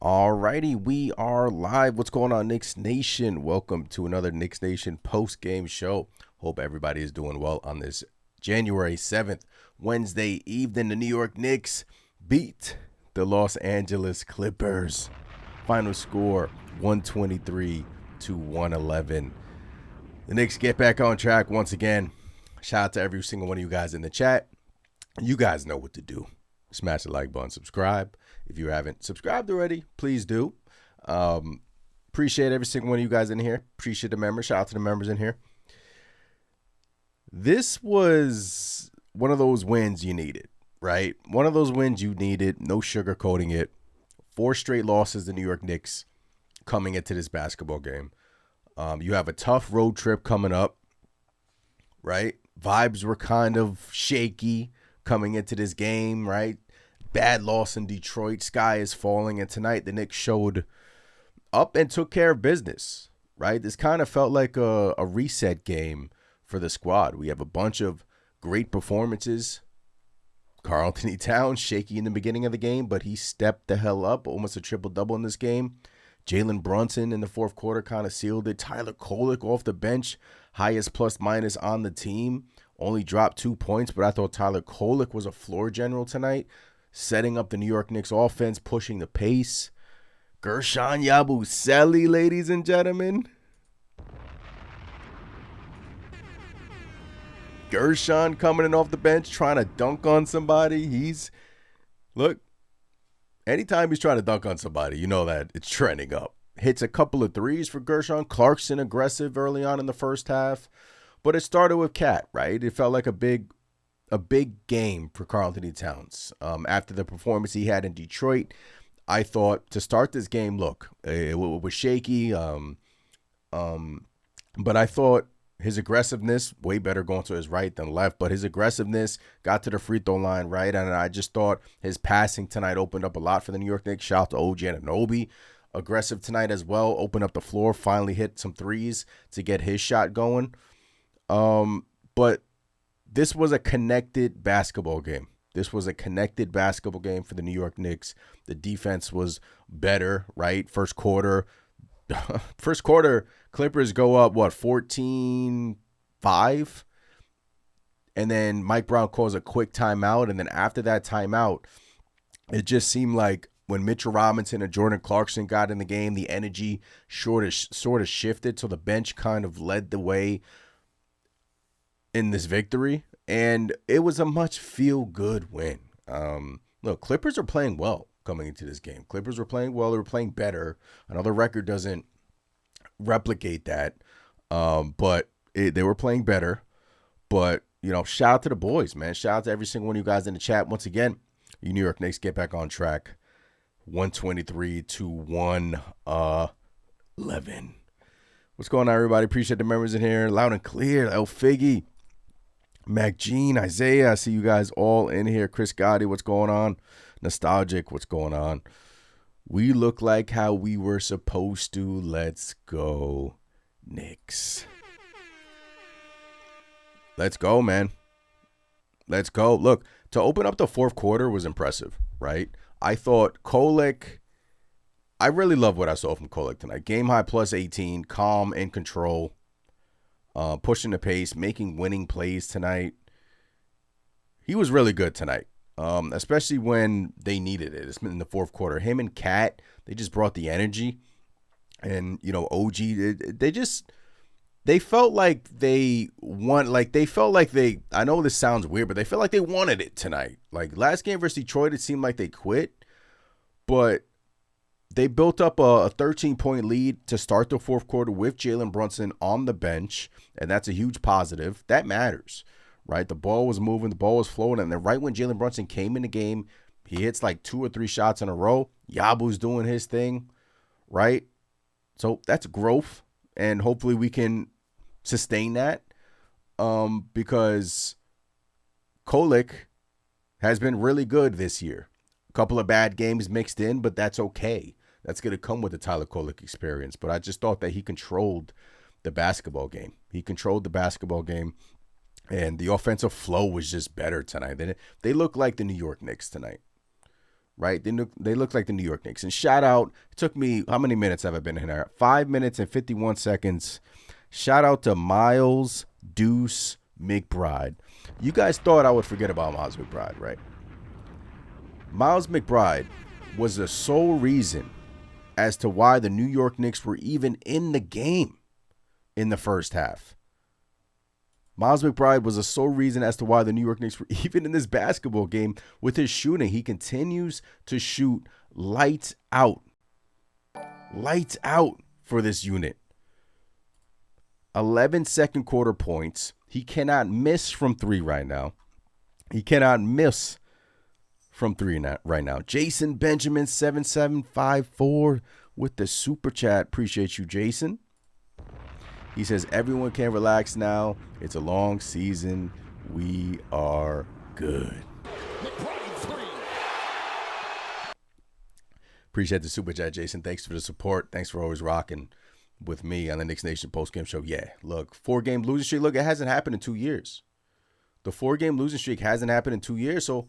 Alrighty, we are live. What's going on, Knicks Nation? Welcome to another Knicks Nation post-game show. Hope everybody is doing well on this January 7th, Wednesday evening. The New York Knicks beat the Los Angeles Clippers. Final score, 123-111. The Knicks get back on track once again. Shout out to every single one of you guys in the chat. You guys know what to do. Smash the like button, subscribe. If you haven't subscribed already, please do. Appreciate every single one of you guys in here. Appreciate the members. Shout out to the members in here. This was one of those wins you needed, right? One of those wins you needed. No sugarcoating it. 4 straight losses to the New York Knicks coming into this basketball game. You have a tough road trip coming up, right? Vibes were kind of shaky coming into this game, right? Bad loss in Detroit. Sky is falling. And tonight, the Knicks showed up and took care of business, right? This kind of felt like a reset game for the squad. We have a bunch of great performances. Karl-Anthony Towns, shaky in the beginning of the game, but he stepped the hell up. Almost a triple-double in this game. Jalen Brunson in the fourth quarter kind of sealed it. Tyler Kolek off the bench, highest plus-minus on the team. Only dropped 2 points, but I thought Tyler Kolek was a floor general tonight, setting up the New York Knicks offense, pushing the pace. Gershon Yabusele, ladies and gentlemen. Gershon coming in off the bench, trying to dunk on somebody. Look, anytime he's trying to dunk on somebody, you know that it's trending up. Hits a couple of threes for Gershon. Clarkson aggressive early on in the first half. But it started with Cat, right? It felt like a big game for Karl-Anthony Towns. After the performance he had in Detroit, I thought to start this game, look, it was shaky. But I thought his aggressiveness, way better going to his right than left, but his aggressiveness got to the free throw line, right? And I just thought his passing tonight opened up a lot for the New York Knicks. Shout out to OG Anunoby. Aggressive tonight as well. Opened up the floor, finally hit some threes to get his shot going. But this was a connected basketball game. This was a connected basketball game for the New York Knicks. The defense was better, right? First quarter, Clippers go up, 14-5? And then Mike Brown calls a quick timeout. And then after that timeout, it just seemed like when Mitchell Robinson and Jordan Clarkson got in the game, the energy sort of shifted. So the bench kind of led the way in this victory, and it was a much feel-good win. Look, Clippers are playing well coming into this game. Clippers were playing well. They were playing better. I know the record doesn't replicate that, but they were playing better. But, shout out to the boys, man. Shout out to every single one of you guys in the chat. Once again, you New York Knicks get back on track. 123-111. What's going on, everybody? Appreciate the members in here. Loud and clear. El Figgy. Mac Jean, Isaiah, I see you guys all in here. Chris Gotti, what's going on? Nostalgic, what's going on? We look like how we were supposed to. Let's go, Knicks. Let's go, man. Let's go. Look, to open up the fourth quarter was impressive, right? I thought Kolek, I really love what I saw from Kolek tonight. Game high plus 18, calm and control. Pushing the pace, making winning plays tonight. He was really good tonight, especially when they needed it. It's been in the fourth quarter. Him and Cat, they just brought the energy. And, OG, they felt like I know this sounds weird, but they felt like they wanted it tonight. Like last game versus Detroit, it seemed like they quit. But They built up a 13-point lead to start the fourth quarter with Jalen Brunson on the bench, and that's a huge positive. That matters, right? The ball was moving, the ball was flowing, and then right when Jalen Brunson came in the game, he hits like 2 or 3 shots in a row. Yabu's doing his thing, right? So that's growth, and hopefully we can sustain that because Kolek has been really good this year. A couple of bad games mixed in, but that's okay. That's going to come with the Tyler Kolek experience. But I just thought that he controlled the basketball game. He controlled the basketball game, and the offensive flow was just better tonight. They look like the New York Knicks tonight, right? They look like the New York Knicks. And shout out, it took me, how many minutes have I been in here? 5 minutes and 51 seconds. Shout out to Miles Deuce McBride. You guys thought I would forget about Miles McBride, right? Miles McBride was the sole reason as to why the New York Knicks were even in the game in the first half. Miles McBride was the sole reason as to why the New York Knicks were even in this basketball game with his shooting. He continues to shoot lights out. Lights out for this unit. 11 second quarter points. He cannot miss from 3 right now. He cannot miss from 3 right now. Jason Benjamin 7754 with the super chat. Appreciate you, Jason. He says, everyone can relax now. It's a long season. We are good. Appreciate the super chat, Jason. Thanks for the support. Thanks for always rocking with me on the Knicks Nation postgame show. Yeah, look, 4-game losing streak. Look, it hasn't happened in 2 years. The 4-game losing streak hasn't happened in 2 years, so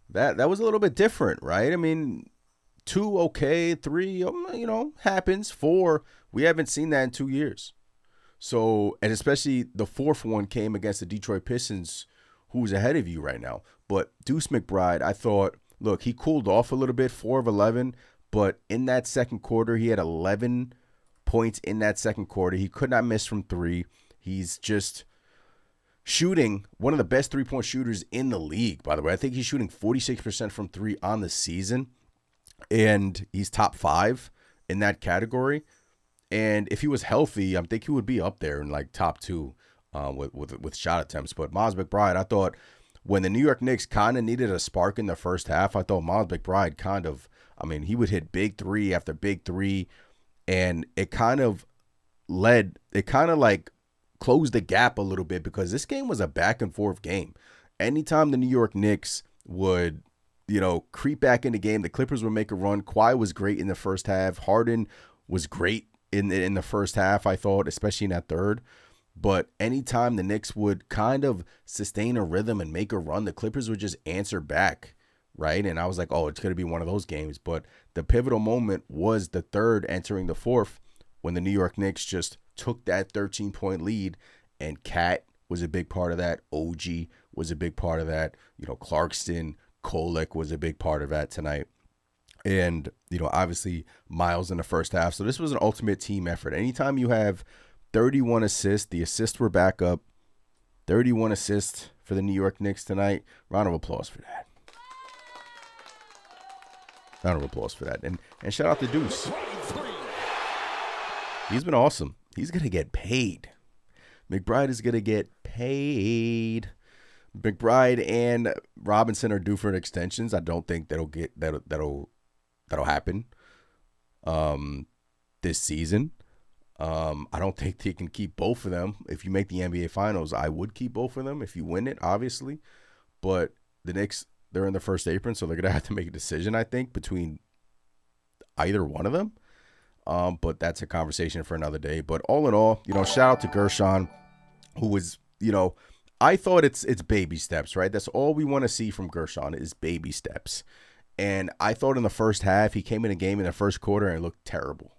that was a little bit different, right? I mean, 2, okay, 3, happens. 4, we haven't seen that in 2 years. So, and especially the 4th one came against the Detroit Pistons, who's ahead of you right now. But Deuce McBride, I thought, look, he cooled off a little bit, 4 of 11, but in that second quarter, he had 11 points in that second quarter. He could not miss from 3. He's just shooting one of the best 3-point shooters in the league, by the way. I think he's shooting 46% from 3 on the season, and he's top 5 in that category. And if he was healthy, I think he would be up there in like top 2 with shot attempts. But Miles McBride, I thought when the New York Knicks kind of needed a spark in the first half, I thought Miles McBride he would hit big 3 after big 3, and it kind of closed the gap a little bit because this game was a back and forth game. Anytime the New York Knicks would, creep back in the game, the Clippers would make a run. Kawhi was great in the first half. Harden was great in the first half, I thought, especially in that third. But anytime the Knicks would kind of sustain a rhythm and make a run, the Clippers would just answer back, right? And I was like, oh, it's going to be one of those games. But the pivotal moment was the third entering the fourth when the New York Knicks just took that 13-point lead, and Cat was a big part of that. OG was a big part of that. Clarkson, Kolek was a big part of that tonight. And, obviously Miles in the first half. So this was an ultimate team effort. Anytime you have 31 assists, the assists were back up. 31 assists for the New York Knicks tonight. Round of applause for that. Round of applause for that. And shout out to Deuce. He's been awesome. He's going to get paid. McBride is going to get paid. McBride and Robinson are due for an extensions. I don't think that'll happen this season. I don't think they can keep both of them. If you make the NBA Finals, I would keep both of them if you win it, obviously. But the Knicks, they're in the first apron, so they're going to have to make a decision, I think, between either one of them. But that's a conversation for another day. But all in all, shout out to Gershon, who was, I thought it's baby steps, right? That's all we want to see from Gershon is baby steps. And I thought in the first half, he came in a game in the first quarter and looked terrible,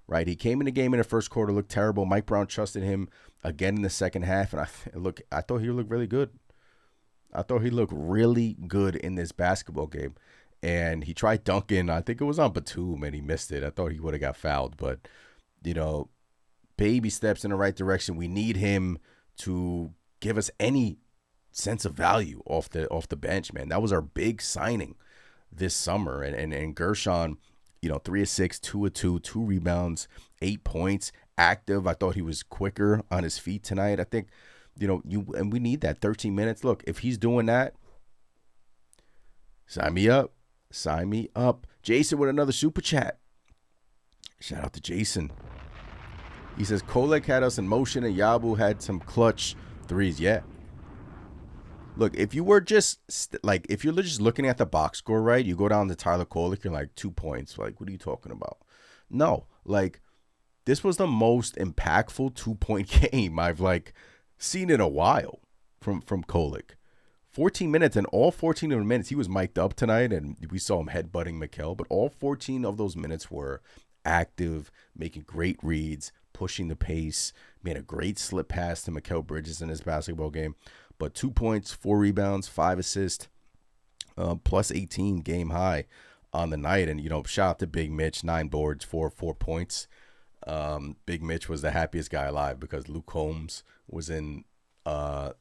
right? He came in the game in the first quarter, looked terrible. Mike Brown trusted him again in the second half. And I thought he looked really good. I thought he looked really good in this basketball game. And he tried dunking. I think it was on Batum, and he missed it. I thought he would have got fouled. But, baby steps in the right direction. We need him to give us any sense of value off the bench, man. That was our big signing this summer. And Gershon 3 of 6, 2 of 2, 2 rebounds, 8 points, active. I thought he was quicker on his feet tonight. I think, and we need that 13 minutes. Look, if he's doing that, sign me up. Sign me up. Jason with another super chat. Shout out to Jason. He says, Kolek had us in motion and Yabu had some clutch threes. Yeah. Look, if you were just, if you're just looking at the box score, right, you go down to Tyler Kolek, you're like 2 points. Like, what are you talking about? No, this was the most impactful 2-point game I've, seen in a while from Kolek. 14 minutes, and all 14 of the minutes, he was mic'd up tonight, and we saw him headbutting Mikal, but all 14 of those minutes were active, making great reads, pushing the pace, made a great slip pass to Mikal Bridges in his basketball game. But 2 points, 4 rebounds, 5 assists, plus 18 game high on the night. And, shout out to Big Mitch, 9 boards, 4 points. Big Mitch was the happiest guy alive because Luke Combs was in the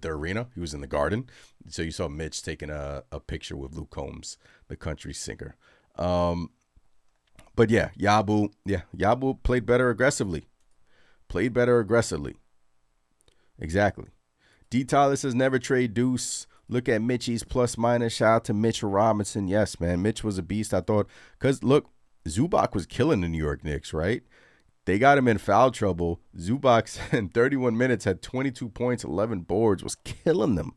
arena. He was in the Garden. So you saw Mitch taking a picture with Luke Combs, the country singer. But yeah, Yabu played better aggressively. Exactly. D. Tyler says, never trade Deuce. Look at Mitchie's plus minus. Shout out to Mitchell Robinson. Yes, man. Mitch was a beast, I thought. Because, look, Zubac was killing the New York Knicks, right? They got him in foul trouble. Zubac, in 31 minutes, had 22 points, 11 boards, was killing them.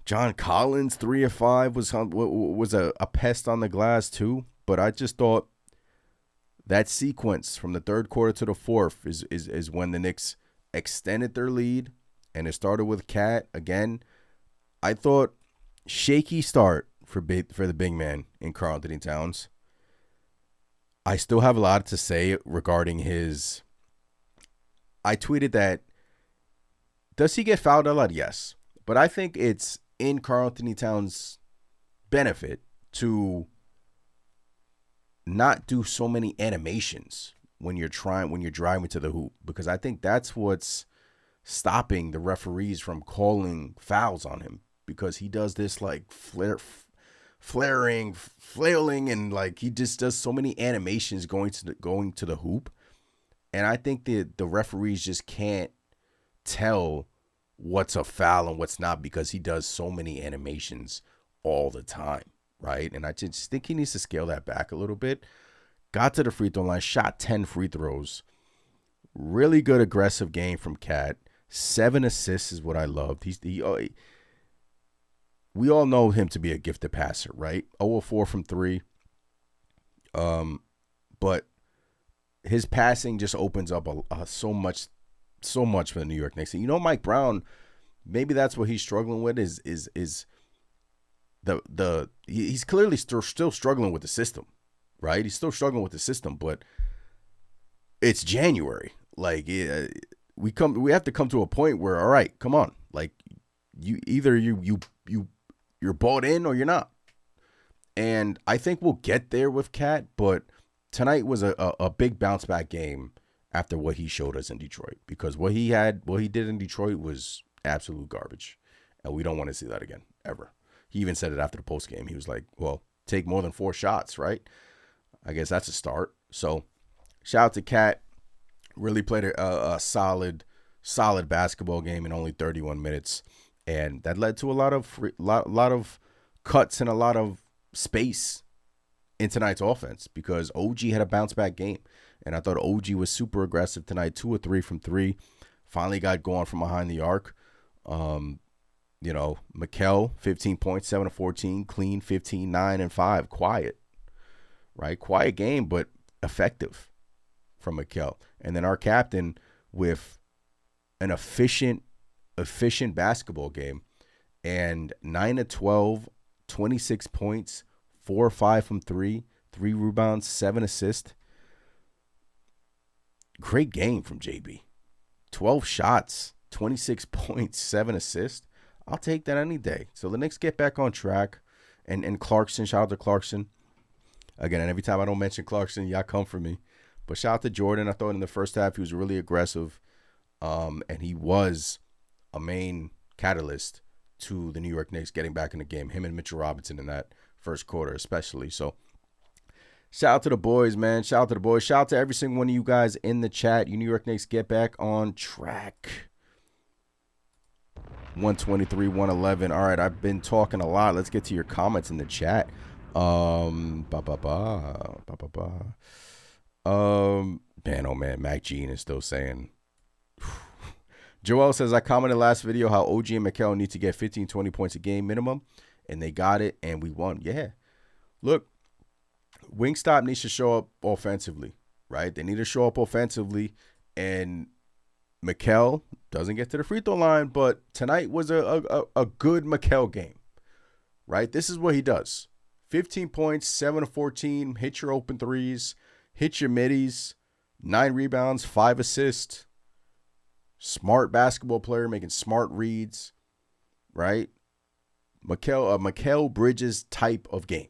John Collins, 3 of 5, was a pest on the glass, too. But I just thought that sequence from the third quarter to the fourth is when the Knicks extended their lead, and it started with Cat again. I thought shaky start for the big man in Karl-Anthony Towns. I still have a lot to say regarding his. I tweeted that. Does he get fouled a lot? Yes, but I think it's in Karl-Anthony Towns' benefit to not do so many animations when you're driving to the hoop, because I think that's what's stopping the referees from calling fouls on him, because he does this flaring, flailing, and he just does so many animations going to the hoop, and I think the referees just can't tell what's a foul and what's not because he does so many animations all the time, right? And I just think he needs to scale that back a little bit. Got to the free throw line, shot 10 free throws. Really good aggressive game from Cat. 7 assists is what I loved. We all know him to be a gifted passer, right? 0 of 4 from 3. But his passing just opens up so much for the New York Knicks. And Mike Brown, maybe that's what he's struggling with is he's clearly still struggling with the system. Right, he's still struggling with the system, but it's January. We have to come to a point where, all right, come on, you're bought in or you're not. And I think we'll get there with Cat, but tonight was a big bounce back game after what he showed us in Detroit, because what he did in Detroit was absolute garbage, and we don't want to see that again ever. He even said it after the post game. He was like, "Well, take more than 4 shots, right?" I guess that's a start. So, shout out to Cat. Really played a solid basketball game in only 31 minutes, and that led to a lot of cuts and a lot of space in tonight's offense, because OG had a bounce back game, and I thought OG was super aggressive tonight. 2 of 3 from 3, finally got going from behind the arc. Mikal, 15 points, 7 of 14, clean, 15, 9 and 5, quiet. Right? Quiet game, but effective from Mikal. And then our captain with an efficient basketball game, and 9 of 12, 26 points, 4 or 5 from 3, 3 rebounds, 7 assists. Great game from JB. 12 shots, 26 points, 7 assists. I'll take that any day. So the Knicks get back on track. And Clarkson, shout out to Clarkson. Again, and every time I don't mention Clarkson, y'all come for me. But shout out to Jordan. I thought in the first half he was really aggressive. And he was a main catalyst to the New York Knicks getting back in the game. Him and Mitchell Robinson in that first quarter especially. So shout out to the boys, man. Shout out to the boys. Shout out to every single one of you guys in the chat. You New York Knicks, get back on track. 123, 111. All right, I've been talking a lot. Let's get to your comments in the chat. Man, oh man, Mac Jean is still saying. Joel says, I commented last video how OG and Mikal need to get 15, 20 points a game minimum, and they got it, and we won. Yeah. Look, Wingstop needs to show up offensively, right? They need to show up offensively, and Mikal doesn't get to the free throw line, but tonight was a good Mikal game, right? This is what he does. 15 points, 7 of 14, hit your open threes, hit your middies, 9 rebounds, 5 assists. Smart basketball player making smart reads, right? Mikal Bridges type of game,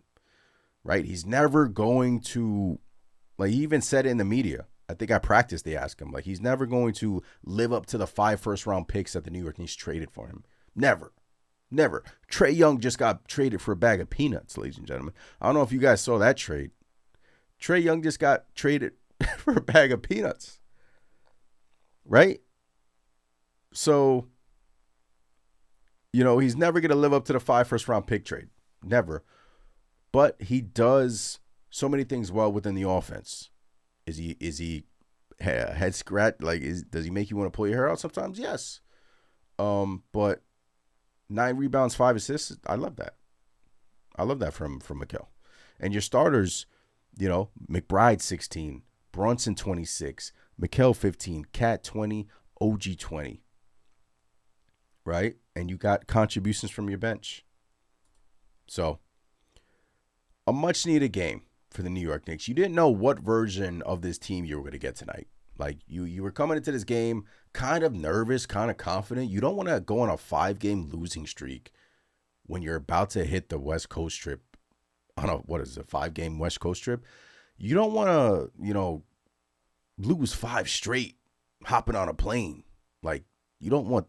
right? He's never going to, like, he even said it in the media. I think I practiced, they asked him. Like, he's never going to live up to the 5 first-round picks that the New York Knicks traded for him. Never. Never. Trae Young just got traded for a bag of peanuts, ladies and gentlemen. I don't know if you guys saw that trade. Trae Young just got traded for a bag of peanuts. Right? So, you know, he's never going to live up to the 5 first-round pick trade. Never. But he does so many things well within the offense. Is he head scratch? Like, does he make you want to pull your hair out sometimes? Yes. But 9 rebounds, 5 assists. I love that. I love that from Mikal. And your starters, you know, McBride 16, Brunson 26, Mikal 15, Cat 20, OG 20. Right? And you got contributions from your bench. So, a much needed game for the New York Knicks. You didn't know what version of this team you were going to get tonight. Like, you were coming into this game kind of nervous, kind of confident. You don't want to go on a 5-game losing streak when you're about to hit the West Coast trip on a, 5-game West Coast trip. You don't want to, you know, lose 5 straight hopping on a plane. Like, you don't want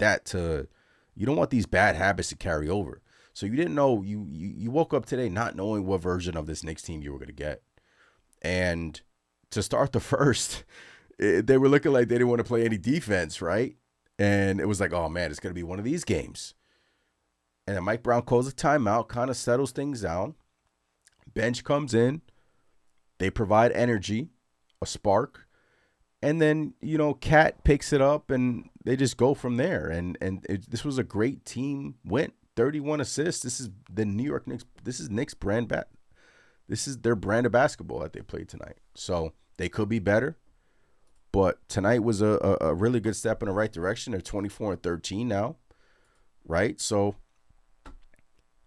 these bad habits to carry over. So you didn't know, you woke up today not knowing what version of this Knicks team you were going to get. And to start the first, they were looking like they didn't want to play any defense, right? And it was like, oh man, it's going to be one of these games. And then Mike Brown calls a timeout, kind of settles things down. Bench comes in. They provide energy, a spark. And then, you know, Cat picks it up and they just go from there. And this was a great team win. 31 assists. This is the New York Knicks. This is Knicks brand This is their brand of basketball that they played tonight. So they could be better. But tonight was a really good step in the right direction. They're 24-13 now. Right? So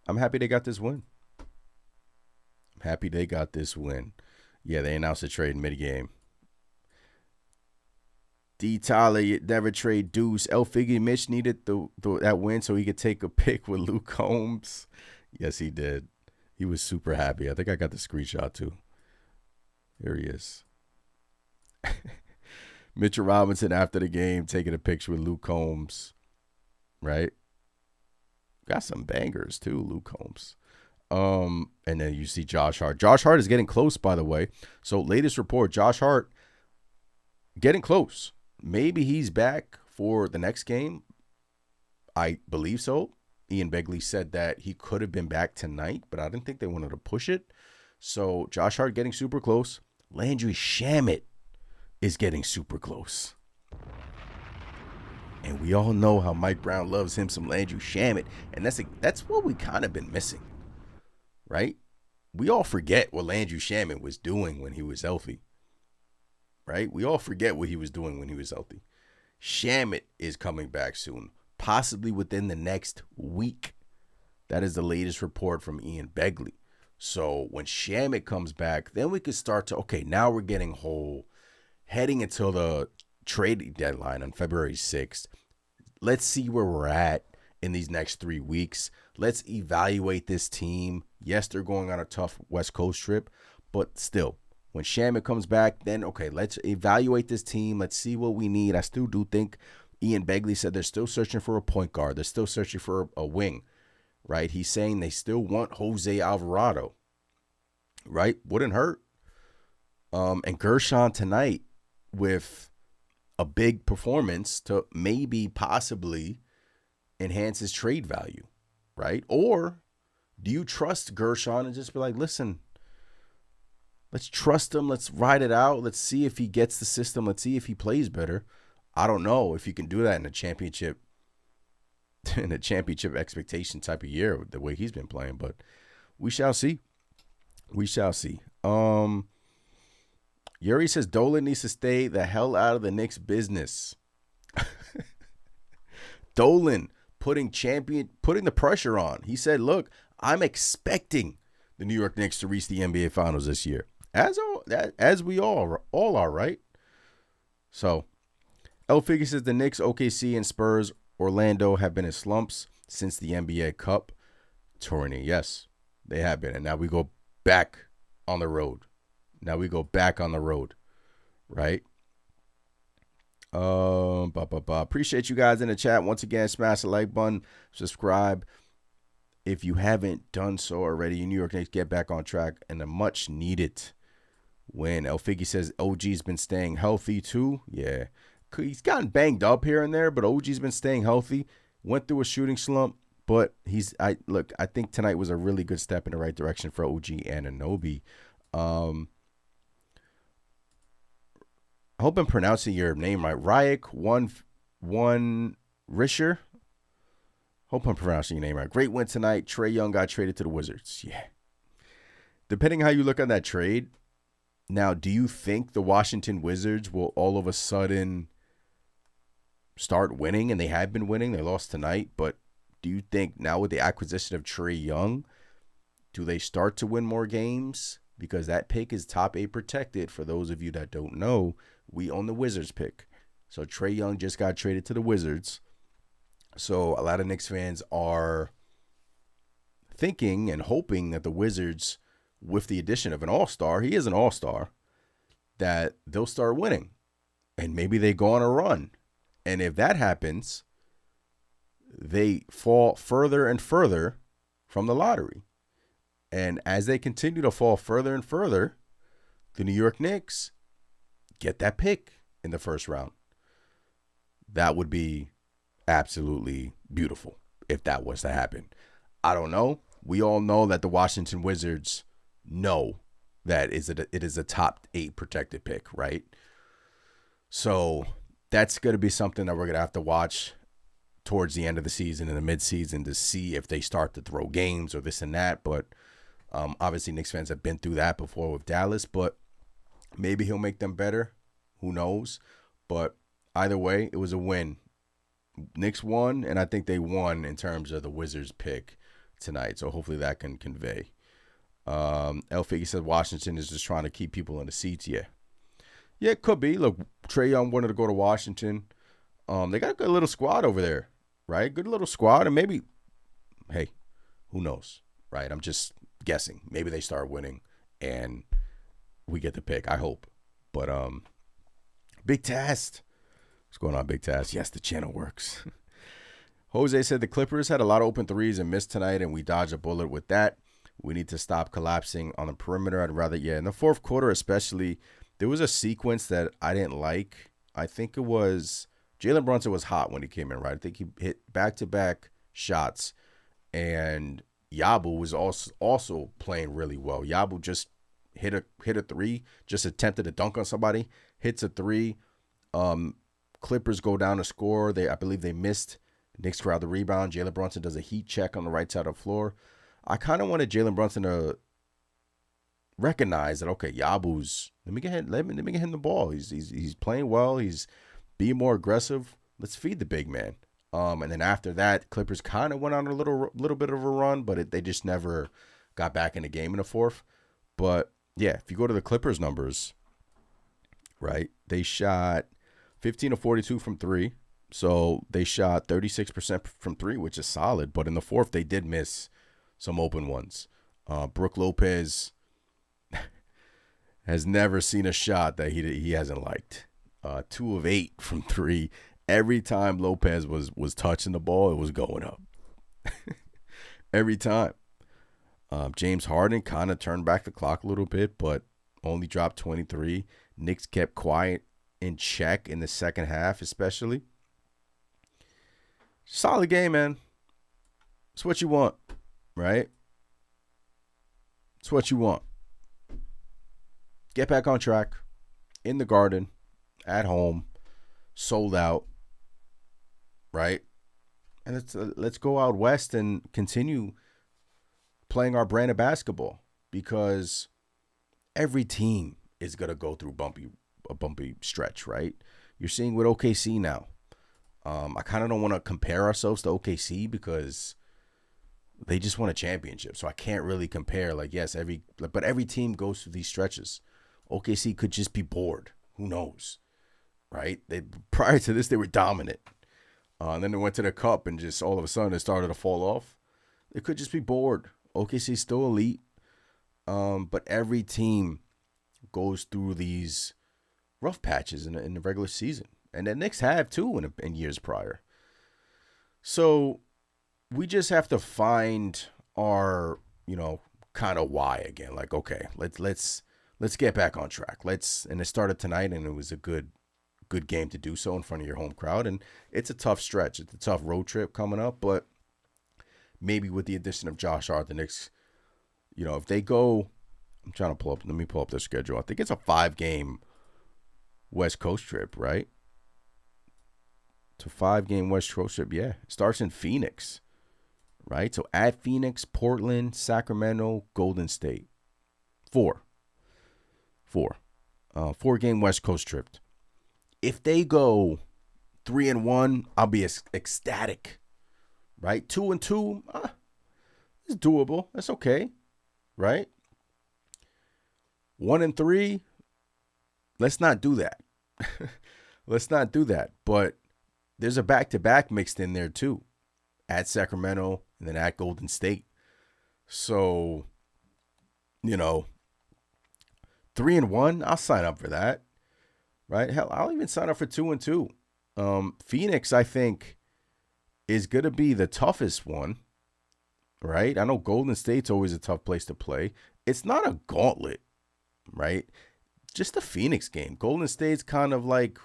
I'm happy they got this win. Yeah, they announced a trade mid-game. D. Tyler, you never trade Deuce. El Figgy Mitch needed that win so he could take a pick with Luke Combs. Yes, he did. He was super happy. I think I got the screenshot too. Here he is. Mitchell Robinson after the game taking a picture with Luke Combs. Right? Got some bangers too, Luke Combs. And then you see Josh Hart. Josh Hart is getting close, by the way. So latest report, Josh Hart getting close. Maybe he's back for the next game. I believe so. Ian Begley said that he could have been back tonight, but I didn't think they wanted to push it. So Josh Hart getting super close. Landry Shamet is getting super close. And we all know how Mike Brown loves him some Landry Shamet. And that's what we kind of been missing. Right? We all forget what Landry Shamet was doing when he was healthy. Right? We all forget what he was doing when he was healthy. Shamet is coming back soon, possibly within the next week. That is the latest report from Ian Begley. So when Shamet comes back, then we can start to, okay, now we're getting whole. Heading until the trade deadline on February 6th. Let's see where we're at in these next 3 weeks. Let's evaluate this team. Yes, they're going on a tough West Coast trip, but still, when Shamet comes back, then, okay, let's evaluate this team. Let's see what we need. I still do think Ian Begley said they're still searching for a point guard. They're still searching for a wing. right? He's saying they still want Jose Alvarado, right? Wouldn't hurt. And Gershon tonight with a big performance to maybe possibly enhance his trade value, right? Or do you trust Gershon and just be like, listen, let's trust him. Let's ride it out. Let's see if he gets the system. Let's see if he plays better. I don't know if you can do that in a championship expectation type of year the way he's been playing, but we shall see. We shall see. Yuri says Dolan needs to stay the hell out of the Knicks business. Dolan putting the pressure on. He said, look, I'm expecting the New York Knicks to reach the NBA Finals this year. As we all are, right? So, El Figgy says the Knicks, OKC, and Spurs, Orlando have been in slumps since the NBA Cup tourney. Yes, they have been. And now we go back on the road. Right? Appreciate you guys in the chat. Once again, smash the like button, subscribe. If you haven't done so already, New York Knicks get back on track and a much needed win. El Figgy says OG's been staying healthy too. Yeah. He's gotten banged up here and there, but OG's been staying healthy. Went through a shooting slump, but I think tonight was a really good step in the right direction for OG and Anunoby. I hope I'm pronouncing your name right. Ryak one Risher. Hope I'm pronouncing your name right. Great win tonight. Trae Young got traded to the Wizards. Yeah. Depending how you look at that trade, now, do you think the Washington Wizards will all of a sudden start winning? And they have been winning. They lost tonight. But do you think now with the acquisition of Trae Young, do they start to win more games? Because that pick is top 8 protected. For those of you that don't know, we own the Wizards pick. So Trae Young just got traded to the Wizards. So a lot of Knicks fans are thinking and hoping that the Wizards, with the addition of an all-star, he is an all-star, that they'll start winning. And maybe they go on a run. And if that happens, they fall further and further from the lottery. And as they continue to fall further and further, the New York Knicks get that pick in the first round. That would be absolutely beautiful if that was to happen. I don't know. We all know that the Washington Wizards know that it is a top 8 protected pick, right? So that's going to be something that we're going to have to watch towards the end of the season and the midseason to see if they start to throw games or this and that. But obviously Knicks fans have been through that before with Dallas, but maybe he'll make them better. Who knows? But either way, it was a win. Knicks won, and I think they won in terms of the Wizards pick tonight. So hopefully that can convey. El Figgy said Washington is just trying to keep people in the seats. Yeah, it could be. Look, Trae Young wanted to go to Washington. They got a good little squad over there, right? Good little squad, and maybe, hey, who knows, right? I'm just guessing. Maybe they start winning, and we get the pick. I hope. But Big Tast. What's going on, Big Tast? Yes, the channel works. Jose said the Clippers had a lot of open threes and missed tonight, and we dodged a bullet with that. We need to stop collapsing on the perimeter. I'd rather, in the fourth quarter especially, there was a sequence that I didn't like. I think it was Jalen Brunson was hot when he came in, right? I think he hit back-to-back shots, and Yabu was also playing really well. Yabu just hit a three, just attempted to dunk on somebody, hits a three. Clippers go down to score. I believe they missed. Knicks grab the rebound. Jalen Brunson does a heat check on the right side of the floor. I kind of wanted Jalen Brunson to recognize that, okay, Yabu's, let me get him the ball. He's playing well. He's being more aggressive. Let's feed the big man. And then after that, Clippers kind of went on a little bit of a run, but they just never got back in the game in the fourth. But yeah, if you go to the Clippers numbers, right, they shot 15 of 42 from three. So they shot 36% from three, which is solid. But in the fourth, they did miss some open ones. Brook Lopez has never seen a shot that he hasn't liked. 2 of 8 from three. Every time Lopez was touching the ball, it was going up. every time. James Harden kind of turned back the clock a little bit, but only dropped 23. Knicks kept quiet in check in the second half, especially. Solid game, man. It's what you want, right? It's what you want. Get back on track in the Garden, at home, sold out, right? And let's go out west and continue playing our brand of basketball, because every team is gonna go through a bumpy stretch, right? You're seeing with OKC now. I kind of don't want to compare ourselves to OKC because they just won a championship, so I can't really compare. Like, yes, but every team goes through these stretches. OKC could just be bored. Who knows, right? Prior to this, they were dominant. And then they went to the cup, and just all of a sudden it started to fall off. They could just be bored. OKC's still elite, but every team goes through these rough patches in the regular season, and the Knicks have too in years prior. So we just have to find our, kind of why again. Like, okay, let's get back on track. And it started tonight, and it was a good game to do so in front of your home crowd. And it's a tough stretch. It's a tough road trip coming up, but maybe with the addition of Josh Hart, the Knicks, if they go, let me pull up their schedule. I think it's a 5-game West Coast trip, right? It's a 5-game West Coast trip. Yeah. It starts in Phoenix, right? So at Phoenix, Portland, Sacramento, Golden State. 4-game West Coast trip. If they go 3-1, I'll be ecstatic, right? 2-2, it's doable. That's okay, right? 1-3, let's not do that. Let's not do that. But there's a back-to-back mixed in there too, at Sacramento and then at Golden State. So, 3-1, I'll sign up for that, right? Hell, I'll even sign up for 2-2. Phoenix, I think, is going to be the toughest one, right? I know Golden State's always a tough place to play. It's not a gauntlet, right? Just a Phoenix game. Golden State's kind of like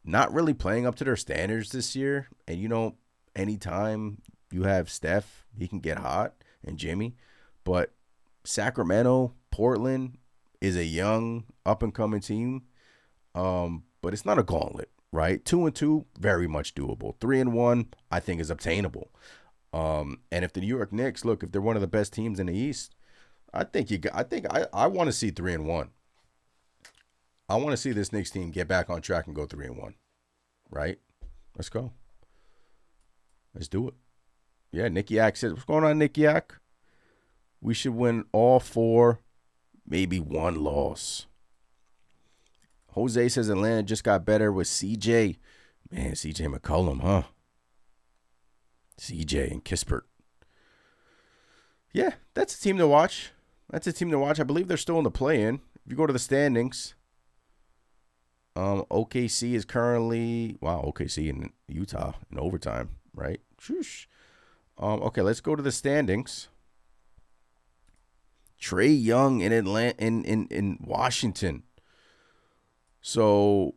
not really playing up to their standards this year. And, anytime you have Steph, he can get hot, and Jimmy. But Sacramento, Portland is a young, up-and-coming team. But it's not a gauntlet, right? 2-2, very much doable. 3-1, I think, is obtainable. And if the New York Knicks, look, if they're one of the best teams in the East, I want to see 3-1. I want to see this Knicks team get back on track and go 3-1, right? Let's go. Let's do it. Yeah, Nick Yak says, what's going on, Nick Yak? We should win all 4, maybe 1 loss. Jose says Atlanta just got better with CJ. Man, CJ McCollum, huh? CJ and Kispert. Yeah, that's a team to watch. I believe they're still in the play-in. If you go to the standings, OKC is currently, OKC in Utah in overtime, right? Shoosh. Okay, let's go to the standings. Trae Young in Atlanta, in Washington. So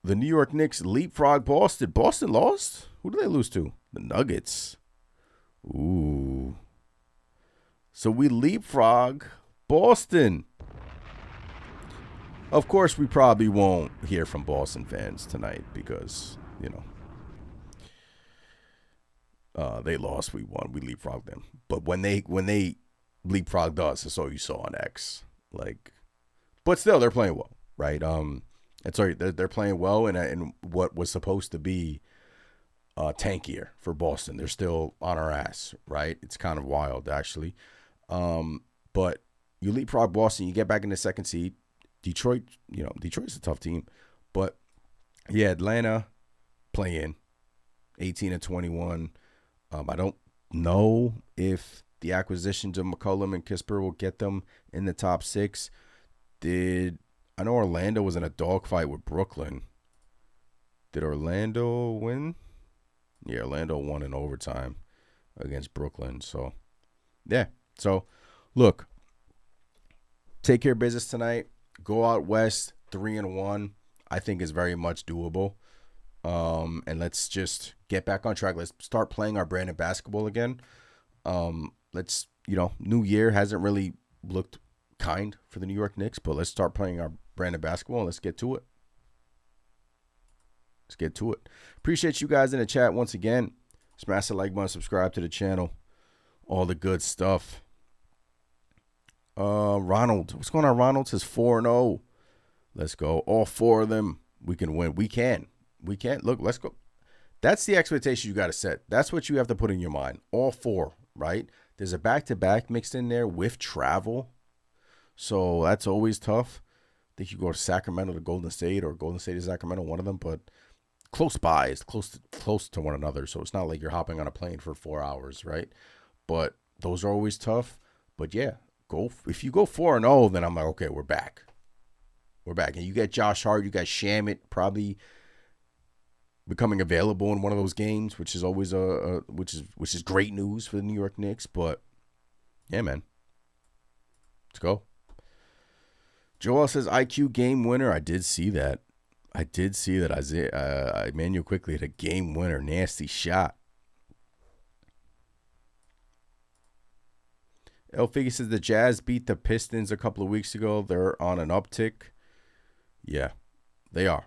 the New York Knicks leapfrog Boston. Boston lost? Who did they lose to? The Nuggets. Ooh. So we leapfrog Boston. Of course, we probably won't hear from Boston fans tonight because, they lost, we won, we leapfrogged them. But when they leapfrogged us, that's all you saw on X. But still, they're playing well, right? They're playing well in what was supposed to be tankier for Boston. They're still on our ass, right? It's kind of wild, actually. But you leapfrog Boston, you get back in the second seed. Detroit's a tough team. But, yeah, Atlanta play-in, 18-21. I don't know if the acquisitions of McCollum and Kisper will get them in the top 6. I know Orlando was in a dogfight with Brooklyn. Did Orlando win? Yeah, Orlando won in overtime. against Brooklyn. So, yeah. So, look, take care of business tonight. Go out west, 3-1. I think is very much doable. And let's just get back on track. Let's start playing our brand of basketball again. Let's, New Year hasn't really looked kind for the New York Knicks, but let's start playing our brand of basketball and let's get to it. Appreciate you guys in the chat once again. Smash the like button, subscribe to the channel. All the good stuff. Ronald. What's going on, Ronald? Says 4-0. Let's go. All 4 of them. We can win. We can. Look, let's go. That's the expectation you got to set. That's what you have to put in your mind. All 4, right? There's a back-to-back mixed in there with travel. So that's always tough. I think you go to Sacramento to Golden State or Golden State to Sacramento, one of them, but close by. It's close to one another. So it's not like you're hopping on a plane for 4 hours, right? But those are always tough. But yeah, if you go 4-0, then I'm like, okay, we're back. And you get Josh Hart, you got Shamit probably becoming available in one of those games, which is always which is great news for the New York Knicks. But yeah, man, let's go. Joel says IQ game winner. I did see that. Isaiah Emmanuel quickly hit a game winner. Nasty shot. El Figgy says the Jazz beat the Pistons a couple of weeks ago. They're on an uptick. Yeah, they are.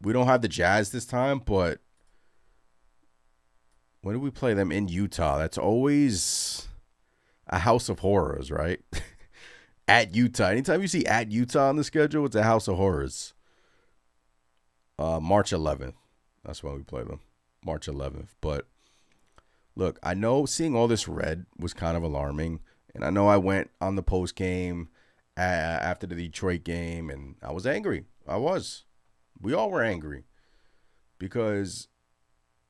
We don't have the Jazz this time, but when do we play them? In Utah. That's always a house of horrors, right? At Utah. Anytime you see at Utah on the schedule, it's a house of horrors. March 11th. That's when we play them. March 11th. But look, I know seeing all this red was kind of alarming. And I know I went on the post game after the Detroit game, and I was angry. We all were angry because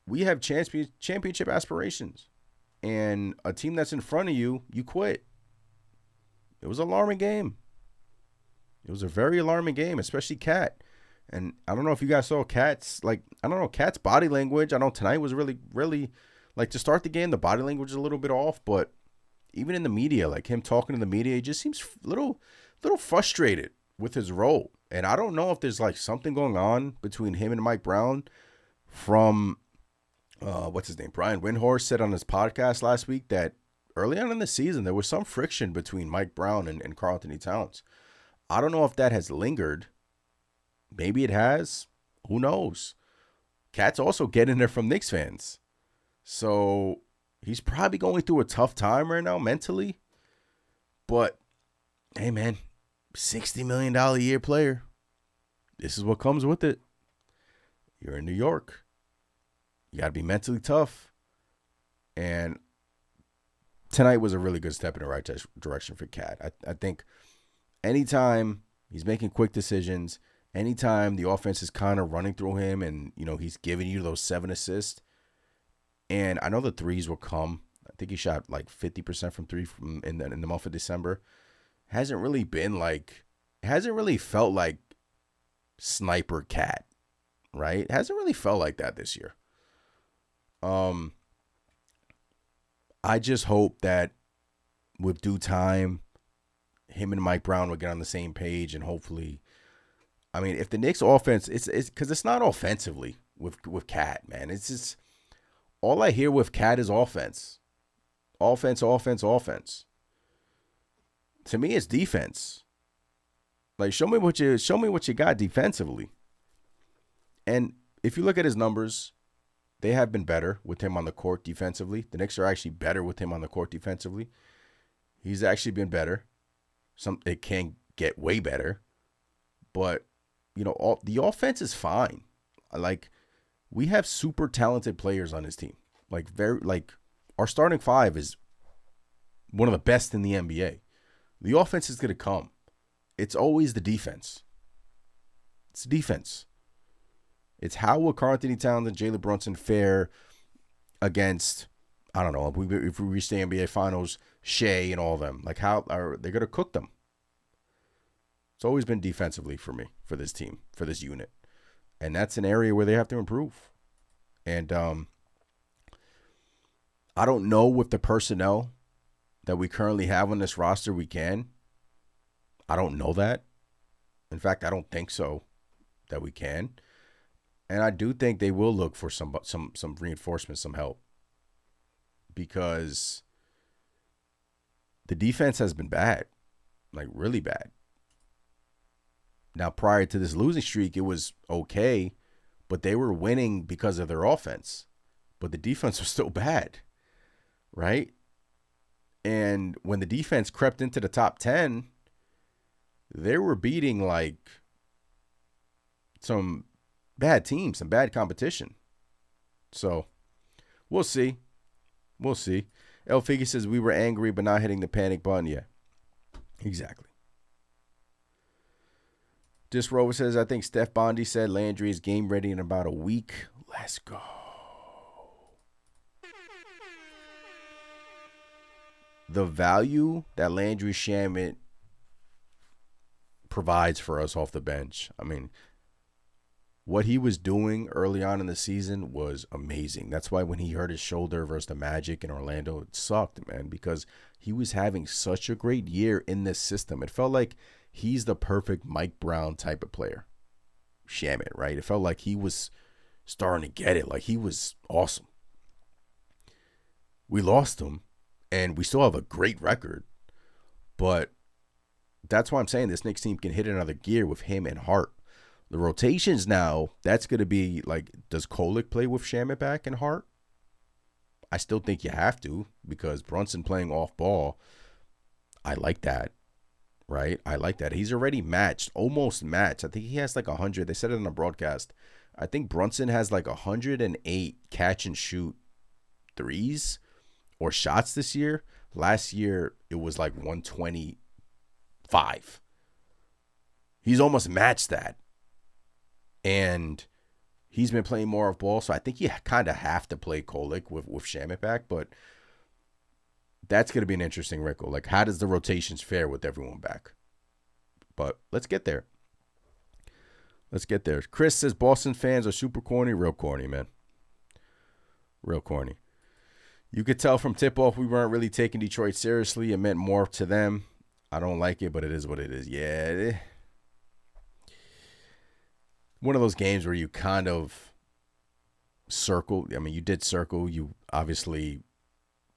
we have championship aspirations. And a team that's in front of you, you quit. It was an alarming game. It was a very alarming game, especially Cat. And I don't know if you guys saw Cat's, Cat's body language. I know tonight was really, really, to start the game, the body language is a little bit off. But even in the media, him talking to the media, he just seems a little frustrated with his role. And I don't know if there's, something going on between him and Mike Brown from, what's his name? Brian Windhorst said on his podcast last week that early on in the season, there was some friction between Mike Brown and Karl-Anthony Towns. I don't know if that has lingered. Maybe it has. Who knows? Cat's also getting there from Knicks fans. So he's probably going through a tough time right now mentally. But, hey, man, $60 million a year player. This is what comes with it. You're in New York. You got to be mentally tough. And tonight was a really good step in the right direction for Cat. I think anytime he's making quick decisions, anytime the offense is kind of running through him and, he's giving you those 7 assists, and I know the threes will come. I think he shot 50% from three in the month of December. Hasn't really felt like sniper Cat, right? Hasn't really felt like that this year. I just hope that with due time, him and Mike Brown will get on the same page, and hopefully, if the Knicks offense, it's because it's not offensively with Cat, man. It's just all I hear with Cat is offense. Offense. To me, it's defense. Show me what you got defensively. And if you look at his numbers, they have been better with him on the court defensively. The Knicks are actually better with him on the court defensively. He's actually been better. It can get way better. But, the offense is fine. We have super talented players on his team. Our starting 5 is one of the best in the NBA. The offense is going to come. It's always the defense. It's defense. It's how will Karl-Anthony Towns and Jalen Brunson fare against, I don't know, if we reach the NBA Finals, Shea and all of them. How are they going to cook them? It's always been defensively for me, for this team, for this unit. And that's an area where they have to improve. And I don't know with the personnel that we currently have on this roster we can. I don't know that. In fact, I don't think so that we can. And I do think they will look for some reinforcement, some help, because the defense has been bad, like really bad. Now, prior to this losing streak, it was okay, but they were winning because of their offense. But the defense was still bad, right? And when the defense crept into the top 10, they were beating like some bad teams, some bad competition. So we'll see. We'll see. El Figgy says we were angry but not hitting the panic button. Yeah, exactly. Dis Rover says, I think Steph Bondi said Landry is game ready in about a week. Let's go. The value that Landry Shamet provides for us off the bench. I mean, what he was doing early on in the season was amazing. That's why when he hurt his shoulder versus the Magic in Orlando, it sucked, man, because he was having such a great year in this system. It felt like he's the perfect Mike Brown type of player. Shamet, right? It felt like he was starting to get it. Like he was awesome. We lost him, and we still have a great record. But that's why I'm saying this Knicks team can hit another gear with him and Hart. The rotations now, that's going to be like, does Kolek play with Shamet back and Hart? I still think you have to, because Brunson playing off ball, I like that, right? I like that. He's already matched, almost matched. I think he has like 100. They said it on the broadcast. I think Brunson has like 108 catch and shoot threes or shots this year. Last year, it was like 125. He's almost matched that. And he's been playing more of ball, so I think you kind of have to play Kolek with Shamet back, but that's going to be an interesting wrinkle. Like, how does the rotations fare with everyone back? But let's get there. Let's get there. Chris says Boston fans are super corny. Real corny, man. Real corny. You could tell from tip-off we weren't really taking Detroit seriously. It meant more to them. I don't like it, but it is what it is. Yeah, one of those games where you kind of circle. I mean, you did circle. You obviously,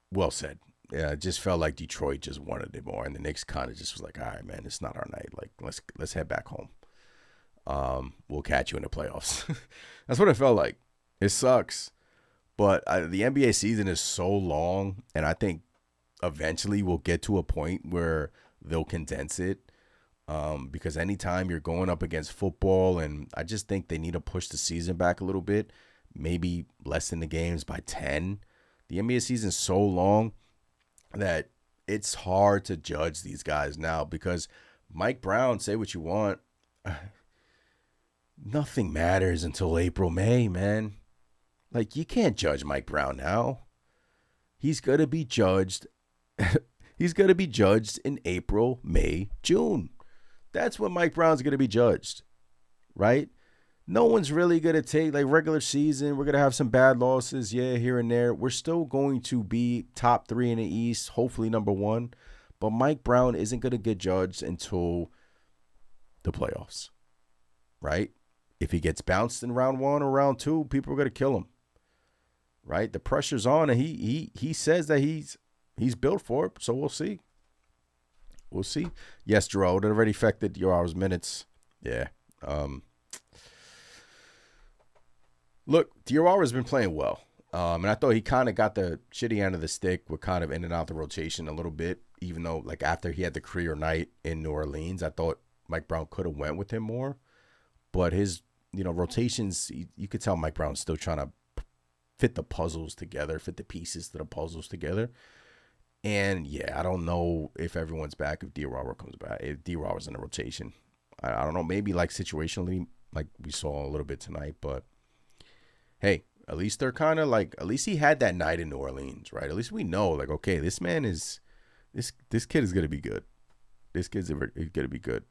well said. Yeah, it just felt like Detroit just wanted it more, and the Knicks kind of just was like, all right, man, it's not our night. Like, let's head back home. We'll catch you in the playoffs. That's what it felt like. It sucks, but the NBA season is so long, and I think eventually we'll get to a point where they'll condense it. Because anytime you're going up against football, and I just think they need to push the season back a little bit, maybe lessen the games by 10. The NBA season is so long that it's hard to judge these guys now, because Mike Brown, say what you want, nothing matters until April, May, man. Like, you can't judge Mike Brown now. He's going to be judged. He's going to be judged in April, May, June. That's when Mike Brown's going to be judged, right? No one's really going to take, like, regular season. We're going to have some bad losses, yeah, here and there. We're still going to be top 3 in the East, hopefully number 1. But Mike Brown isn't going to get judged until the playoffs, right? If he gets bounced in round 1 or round 2, people are going to kill him, right? The pressure's on, and he says that he's built for it, so we'll see. We'll see. Yes, Gerald, it already affected your hours, minutes. Yeah. Look, Diarra has been playing well. And I thought he kind of got the shitty end of the stick with kind of in and out the rotation a little bit, even though, like, after he had the career night in New Orleans, I thought Mike Brown could have went with him more. But his, rotations, you could tell Mike Brown's still trying to fit the puzzles together, fit the pieces to the puzzles together. And, yeah, I don't know if everyone's back, if D-Robber comes back, if D-Robber's in the rotation. I don't know, maybe, like, situationally, like we saw a little bit tonight. But, hey, at least they're kind of, like, at least he had that night in New Orleans, right? At least we know, like, okay, this man is, this kid is going to be good. This kid's going to be good.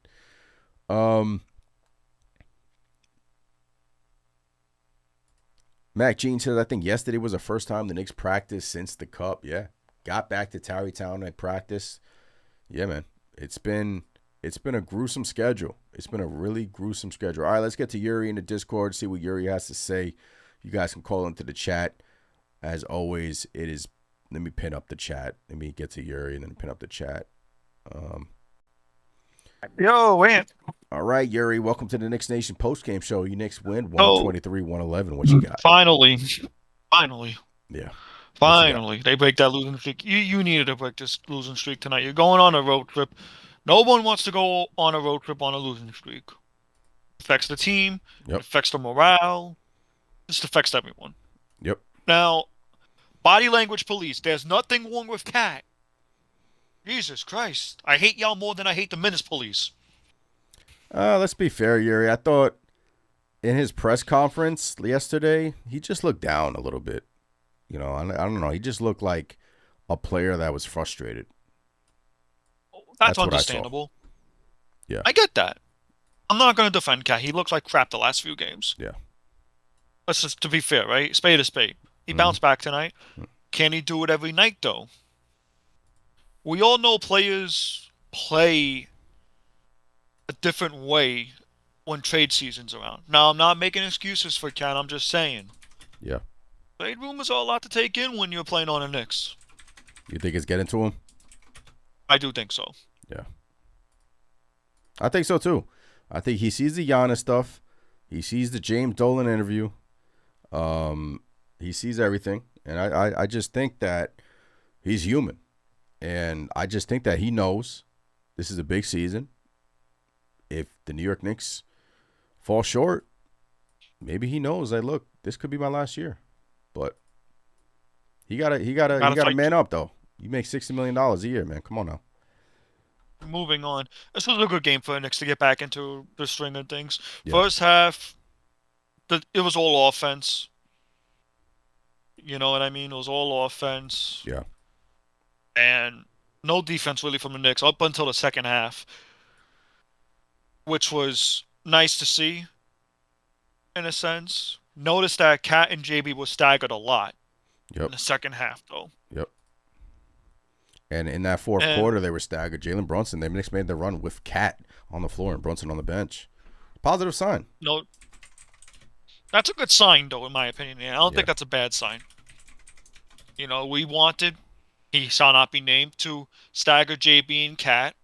Mac Jean says, I think yesterday was the first time the Knicks practiced since the Cup. Yeah. Got back to Tarrytown at practice. Yeah, man. It's been a gruesome schedule. It's been a really gruesome schedule. All right, let's get to Yuri in the Discord, see what Yuri has to say. You guys can call into the chat. As always, it is. Let me pin up the chat. Let me get to Yuri and then pin up the chat. Yo, Ant. All right, Yuri, welcome to the Knicks Nation postgame show. You Knicks win 123-111. What you got? Finally, Yeah. they break that losing streak. You needed to break this losing streak tonight. You're going on a road trip. No one wants to go on a road trip on a losing streak. It affects the team. Yep. It affects the morale. Just affects everyone. Yep. Now, body language police. There's nothing wrong with Cat. Jesus Christ. I hate y'all more than I hate the Menace police. Let's be fair, Yuri. I thought in his press conference yesterday, he just looked down a little bit. You know, I don't know. He just looked like a player that was frustrated. That's understandable. Yeah. I get that. I'm not going to defend Cat. He looks like crap the last few games. Yeah. Let's just, to be fair, right? Spade to spade. He bounced back tonight. Can he do it every night, though? We all know players play a different way when trade season's around. Now, I'm not making excuses for Cat. I'm just saying. Yeah. Trade rumors are a lot to take in when you're playing on the Knicks. You think it's getting to him? I do think so. Yeah. I think so, too. I think he sees the Giannis stuff. He sees the James Dolan interview. He sees everything. And I just think that he's human. And I just think that he knows this is a big season. If the New York Knicks fall short, maybe he knows that, look, this could be my last year. But he gotta man up, though. You make $60 million a year, man. Come on now. Moving on. This was a good game for the Knicks to get back into the string of things. Yeah. First half, it was all offense. You know what I mean? It was all offense. Yeah. And no defense really from the Knicks up until the second half, which was nice to see in a sense. Notice that Cat and JB were staggered a lot in the second half, though. Yep. And in that fourth quarter, they were staggered. Jalen Brunson, the Knicks made the run with Cat on the floor and Brunson on the bench. Positive sign. No, that's a good sign, though, in my opinion. I don't think that's a bad sign. You know, we wanted, he shall not be named, to stagger JB and Cat.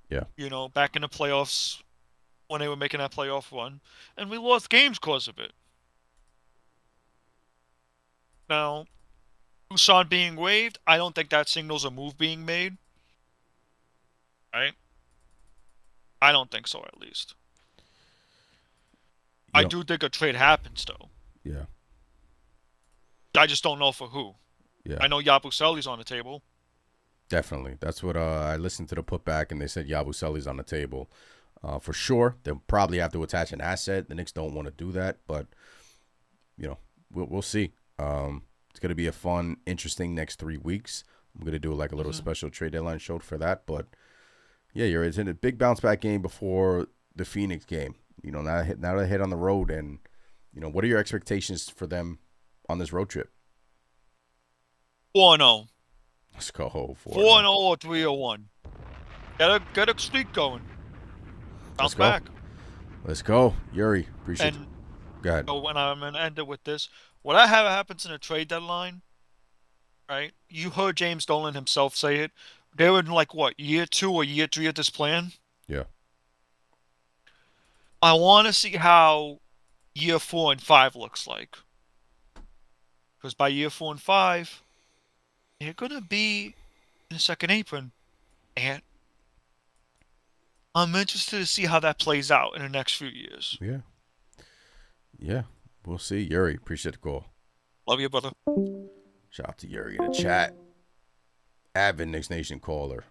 Yeah. You know, back in the playoffs when they were making that playoff run. And we lost games because of it. Now, Tucson being waived, I don't think that signals a move being made. Right? I don't think so, at least. I do think a trade happens, though. Yeah. I just don't know for who. Yeah. I know Yabusele's on the table. Definitely. That's what I listened to the putback, and they said Yabusele's on the table. For sure. They'll probably have to attach an asset. The Knicks don't want to do that, but, you know, we'll see. It's going to be a fun, interesting next 3 weeks. I'm going to do like a little special trade deadline show for that. But, yeah, it's in a big bounce-back game before the Phoenix game. You know, now they hit on the road, and, you know, what are your expectations for them on this road trip? 4-0. Let's go. 4-0 or 3-1. Get a streak going. Bounce back. Let's go. Yuri, appreciate it. Go ahead. So when I'm going to end it with this, what I have happens in a trade deadline, right? You heard James Dolan himself say it. They were in like, what, year 2 or year 3 of this plan? Yeah. I want to see how year 4 and 5 looks like. Because by year 4 and 5, they're going to be in the second apron. And I'm interested to see how that plays out in the next few years. Yeah. Yeah. We'll see. Yuri, appreciate the call. Love you, brother. Shout out to Yuri in the chat. Avid Knicks Nation caller.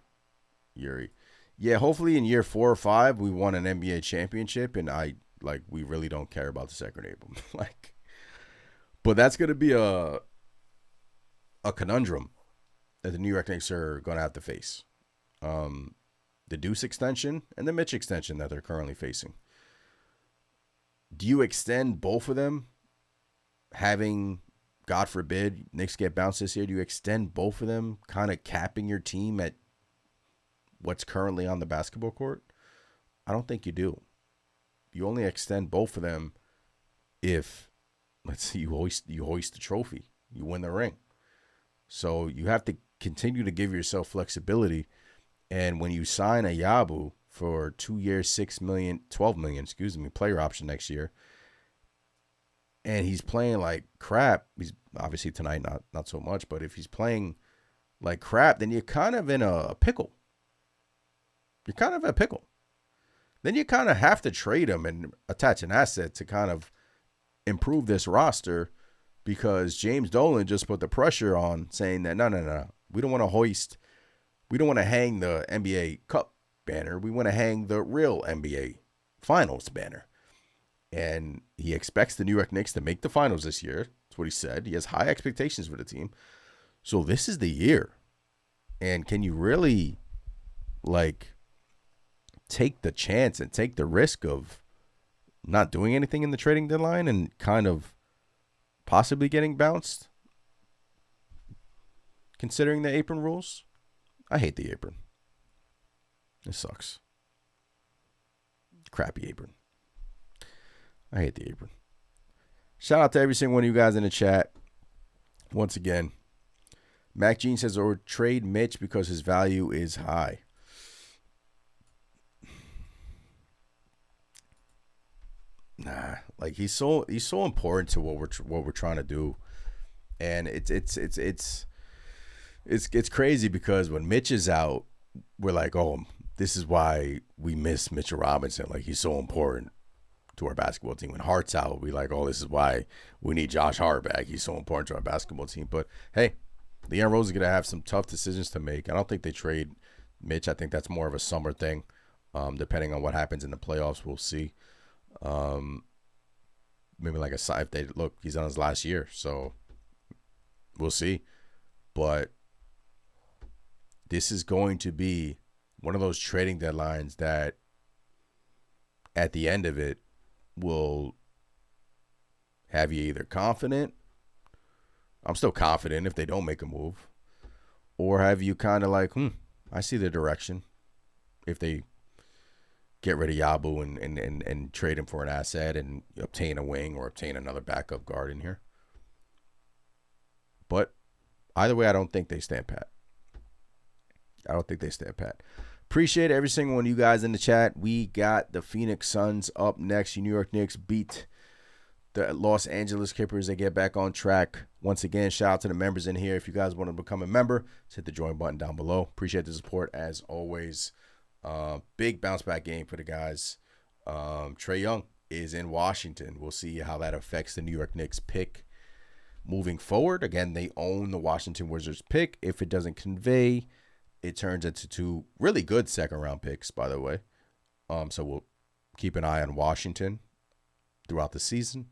Yuri. Yeah, hopefully in year 4 or 5, we won an NBA championship, and we really don't care about the second apron. But that's going to be a conundrum that the New York Knicks are going to have to face. The Deuce extension and the Mitch extension that they're currently facing. Do you extend both of them having, God forbid, Knicks get bounced this year, do you extend both of them, kind of capping your team at what's currently on the basketball court? I don't think you do. You only extend both of them if, let's see, you hoist the trophy, you win the ring. So you have to continue to give yourself flexibility. And when you sign a Yabu for 2 years, $6 million, $12 million, player option next year, and he's playing like crap, he's obviously tonight not so much, but if he's playing like crap, then you're kind of in a pickle. You're kind of in a pickle. Then you kind of have to trade him and attach an asset to kind of improve this roster, because James Dolan just put the pressure on, saying that no. We don't want to hang the NBA Cup banner. We want to hang the real NBA Finals banner. And he expects the New York Knicks to make the finals this year. That's what he said. He has high expectations for the team. So this is the year. And can you really, like, take the chance and take the risk of not doing anything in the trading deadline and kind of possibly getting bounced, considering the apron rules? I hate the apron. It sucks. Crappy apron. I hate the apron. Shout out to every single one of you guys in the chat. Once again, Mac Jean says, or trade Mitch because his value is high. Nah, like he's so important to what we're trying to do, and it's crazy because when Mitch is out, we're like, oh, this is why we miss Mitchell Robinson. Like, he's so important to our basketball team. When Hart's out, we like, oh, this is why we need Josh Hart back. He's so important to our basketball team. But hey, Leon Rose is gonna have some tough decisions to make. I don't think they trade Mitch. I think that's more of a summer thing. Depending on what happens in the playoffs, we'll see. Maybe like if they look, he's on his last year, so we'll see. But this is going to be one of those trading deadlines that at the end of it will have you either confident, I'm still confident if they don't make a move, or have you kind of like, I see the direction if they get rid of Yabu and trade him for an asset and obtain a wing or obtain another backup guard in here. But either way, I don't think they stand pat. Appreciate every single one of you guys in the chat. We got the Phoenix Suns up next. New York Knicks beat the Los Angeles Clippers. They get back on track. Once again, shout out to the members in here. If you guys want to become a member, just hit the join button down below. Appreciate the support as always. Big bounce back game for the guys. Trae Young is in Washington. We'll see how that affects the New York Knicks pick moving forward. Again, they own the Washington Wizards pick. If it doesn't convey, it turns into 2 really good second round picks, by the way. So we'll keep an eye on Washington throughout the season.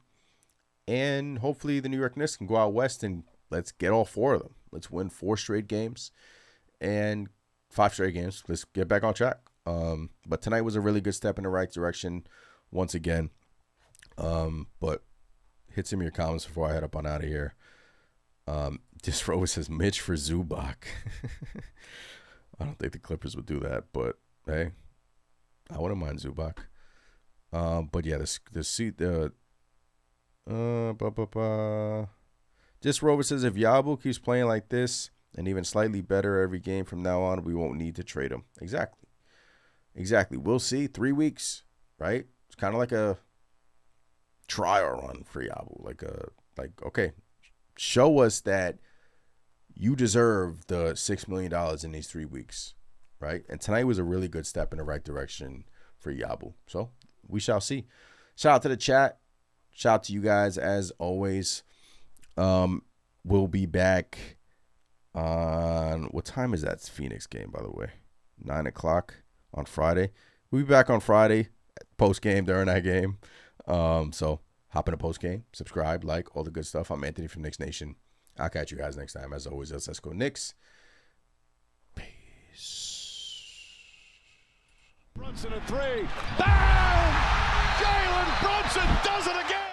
And hopefully the New York Knicks can go out west and let's get all 4 of them. Let's win 4 straight games and 5 straight games. Let's get back on track. But tonight was a really good step in the right direction once again. But hit some of your comments before I head up on out of here. Disrow says Mitch for Zubac. I don't think the Clippers would do that, but hey, I wouldn't mind Zubac. But yeah, Disrow says if Yabu keeps playing like this and even slightly better every game from now on, we won't need to trade him. Exactly. We'll see. 3 weeks, right? It's kind of like a trial run for Yabu. Like, okay, show us that you deserve the $6 million in these 3 weeks, right? And tonight was a really good step in the right direction for Yabu. So we shall see. Shout out to the chat. Shout out to you guys as always. We'll be back on, what time is that Phoenix game, by the way? 9 o'clock on Friday. We'll be back on Friday, post game during that game. So hop in a post game, subscribe, like, all the good stuff. I'm Anthony from Knicks Nation. I'll catch you guys next time. As always, let's go Knicks. Peace. Brunson a 3. Bang! Jalen Brunson does it again!